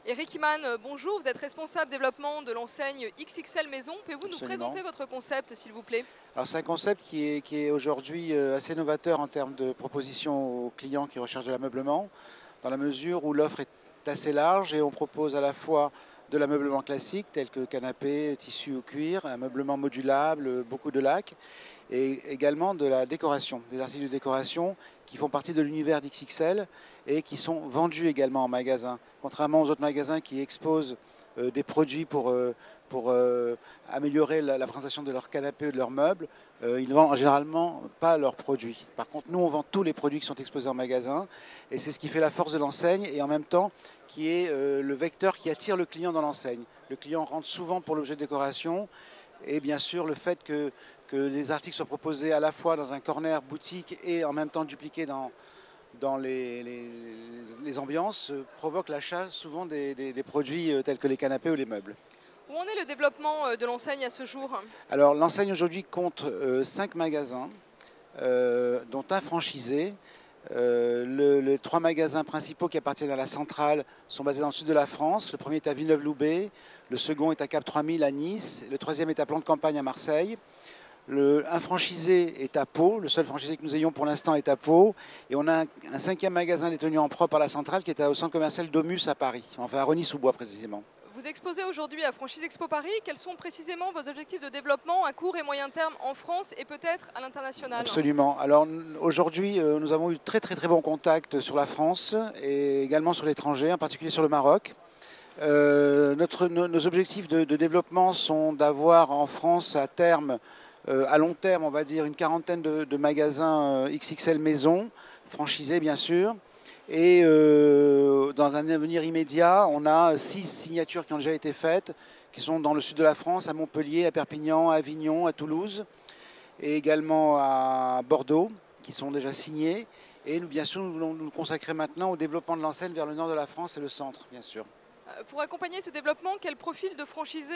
Eric Iman, bonjour, vous êtes responsable développement de l'enseigne XXL Maison. Pouvez-vous nous présenter votre concept, s'il vous plaît? Alors c'est un concept qui est aujourd'hui assez novateur en termes de proposition aux clients qui recherchent de l'ameublement, dans la mesure où l'offre est assez large et on propose à la fois de l'ameublement classique tel que canapé, tissu ou cuir, un ameublement modulable, beaucoup de lacs, et également de la décoration, des articles de décoration qui font partie de l'univers d'XXL et qui sont vendus également en magasin. Contrairement aux autres magasins qui exposent des produits pour améliorer la présentation de leur canapé ou de leurs meubles, ils ne vendent généralement pas leurs produits. Par contre, nous, on vend tous les produits qui sont exposés en magasin et c'est ce qui fait la force de l'enseigne et en même temps qui est le vecteur qui attire le client dans l'enseigne. Le client rentre souvent pour l'objet de décoration et bien sûr le fait que les articles soient proposés à la fois dans un corner boutique et en même temps dupliqués dans les ambiances provoque l'achat souvent des produits tels que les canapés ou les meubles. Où en est le développement de l'enseigne à ce jour? Alors l'enseigne aujourd'hui compte 5 magasins, dont un franchisé. Les 3 magasins principaux qui appartiennent à la centrale sont basés dans le sud de la France. Le premier est à Villeneuve-Loubet, le second est à Cap 3000 à Nice, le troisième est à Plan de Campagne à Marseille. Un franchisé est à Pau, le seul franchisé que nous ayons pour l'instant est à Pau. Et on a un 5e magasin détenu en propre par la centrale qui est au centre commercial Domus à Paris, enfin à Rosny-sous-Bois précisément. Vous exposez aujourd'hui à Franchise Expo Paris. Quels sont précisément vos objectifs de développement à court et moyen terme en France et peut-être à l'international? Absolument. Alors aujourd'hui, nous avons eu très bons contacts sur la France et également sur l'étranger, en particulier sur le Maroc. Nos objectifs de développement sont d'avoir en France à terme, à long terme, on va dire, une quarantaine de magasins XXL Maison, franchisés bien sûr. Et dans un avenir immédiat, on a 6 signatures qui ont déjà été faites, qui sont dans le sud de la France, à Montpellier, à Perpignan, à Avignon, à Toulouse, et également à Bordeaux, qui sont déjà signés. Et nous, bien sûr, nous voulons nous consacrer maintenant au développement de l'enseigne vers le nord de la France et le centre, bien sûr. Pour accompagner ce développement, quel profil de franchisé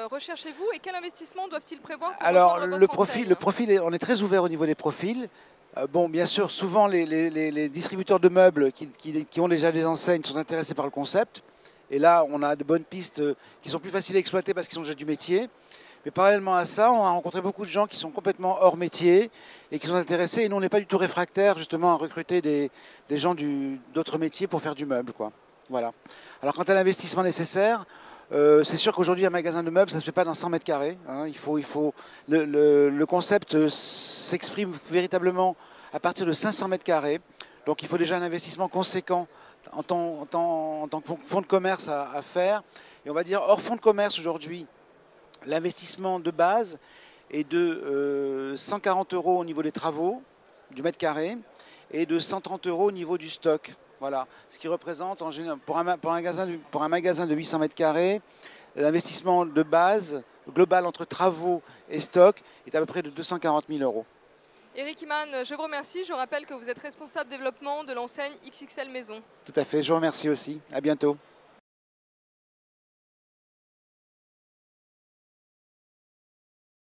recherchez-vous et quel investissement doivent-ils prévoir pour Alors, rejoindre le votre enseigne? profil, on est très ouvert au niveau des profils. Bon, bien sûr, souvent les distributeurs de meubles qui ont déjà des enseignes sont intéressés par le concept. Et là, on a de bonnes pistes qui sont plus faciles à exploiter parce qu'ils ont déjà du métier. Mais parallèlement à ça, on a rencontré beaucoup de gens qui sont complètement hors métier et qui sont intéressés. Et nous, on n'est pas du tout réfractaires justement à recruter des gens d'autres métiers pour faire du meuble, quoi. Voilà. Alors, quant à l'investissement nécessaire, c'est sûr qu'aujourd'hui, un magasin de meubles, ça ne se fait pas dans 100 mètres carrés. Hein. Le concept s'exprime véritablement à partir de 500 mètres carrés. Donc, il faut déjà un investissement conséquent en tant que fonds de commerce à faire. Et on va dire, hors fonds de commerce aujourd'hui, l'investissement de base est de 140 € au niveau des travaux du mètre carré et de 130 € au niveau du stock. Voilà, ce qui représente en général, pour un magasin de 800 mètres carrés, l'investissement de base global entre travaux et stock est à peu près de 240 000 €. Eric Iman, je vous remercie. Je rappelle que vous êtes responsable développement de l'enseigne XXL Maison. Tout à fait, je vous remercie aussi. À bientôt.